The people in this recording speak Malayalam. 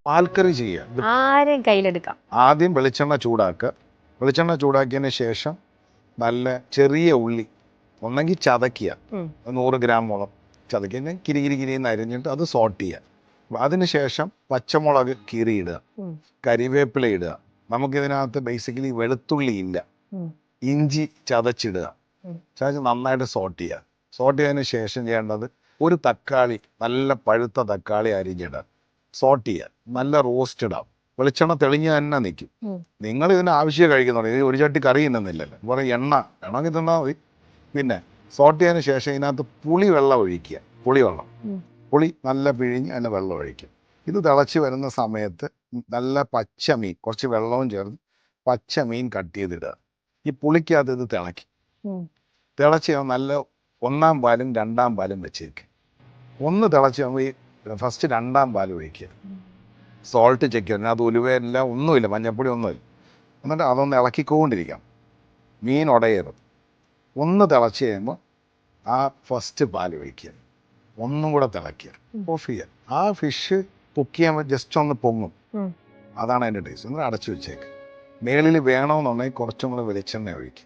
പാൽക്കറി ചെയ്യുക. ആരെയും കയ്യിലെടുക്കാം. ആദ്യം വെളിച്ചെണ്ണ ചൂടാക്കുക. വെളിച്ചെണ്ണ ചൂടാക്കിയതിന് ശേഷം നല്ല ചെറിയ ഉള്ളി ഒന്നെങ്കിൽ ചതക്കുക, 100 ഗ്രാമോളം ചതക്കി കിരിന്ന് അരിഞ്ഞിട്ട് അത് സോട്ട് ചെയ്യുക. അതിനുശേഷം പച്ചമുളക് കീറിയിടുക, കരിവേപ്പില ഇടുക. നമുക്കിതിനകത്ത് ബേസിക്കലി വെളുത്തുള്ളി ഇല്ല, ഇഞ്ചി ചതച്ചിടുക. ചതച്ച് നന്നായിട്ട് സോട്ട് ചെയ്യുക. സോട്ട് ചെയ്തതിന് ശേഷം ചെയ്യേണ്ടത് ഒരു തക്കാളി, നല്ല പഴുത്ത തക്കാളി അരിഞ്ഞിടുക, സോട്ട് ചെയ്യുക. നല്ല റോസ്റ്റ് ഇടാം. വെളിച്ചെണ്ണ തെളിഞ്ഞ് തന്നെ നിൽക്കും. നിങ്ങൾ ഇതിന് ആവശ്യം കഴിക്കുന്നുണ്ട്. ഇത് ഒരു ചട്ടി കറി തിന്നുന്നില്ലല്ലോ, കുറേ എണ്ണ വേണമെങ്കിൽ തിന്നാൽ മതി. പിന്നെ സോട്ട് ചെയ്തതിന് ശേഷം ഇതിനകത്ത് പുളി വെള്ളം ഒഴിക്കുക. പുളി നല്ല പിഴിഞ്ഞ് അതിൻ്റെ വെള്ളം ഒഴിക്കുക. ഇത് തിളച്ച് വരുന്ന സമയത്ത് നല്ല പച്ചമീൻ, കുറച്ച് വെള്ളവും ചേർന്ന് പച്ചമീൻ കട്ട് ചെയ്തിടുക. ഈ പുളിക്കകത്ത് ഇത് തിളച്ച് നല്ല 1-ാം പാലും 2-ാം പാലും വെച്ചേക്കുക. ഒന്ന് തിളച്ച് നമ്മൾ ഈ ഫസ്റ്റ് 2-ാം പാൽ ഒഴിക്കുക. സോൾട്ട് ചെക്ക് ചെയ്യുക. അത് ഉലുവയില്ല, ഒന്നുമില്ല, മഞ്ഞപ്പൊടി ഒന്നുമില്ല. എന്നിട്ട് അതൊന്ന് ഇളക്കിക്കൊണ്ടിരിക്കാം. മീൻ ഉടയരുത്. ഒന്ന് തിളച്ച് കഴിയുമ്പോൾ ആ ഫസ്റ്റ് പാൽ ഒഴിക്കുക. ഒന്നും കൂടെ തിളയ്ക്കുക, ഓഫ് ചെയ്യുക. ആ ഫിഷ് കുക്ക് ചെയ്യാൻ ജസ്റ്റ് ഒന്ന് പൊങ്ങും. അതാണ് അതിൻ്റെ ടേസ്റ്റ്. എന്നിട്ട് അടച്ചു വെച്ചേക്ക്. മേളിൽ വേണമെന്നുണ്ടെങ്കിൽ കുറച്ചും കൂടെ വെളിച്ചെണ്ണ ഒഴിക്കുക.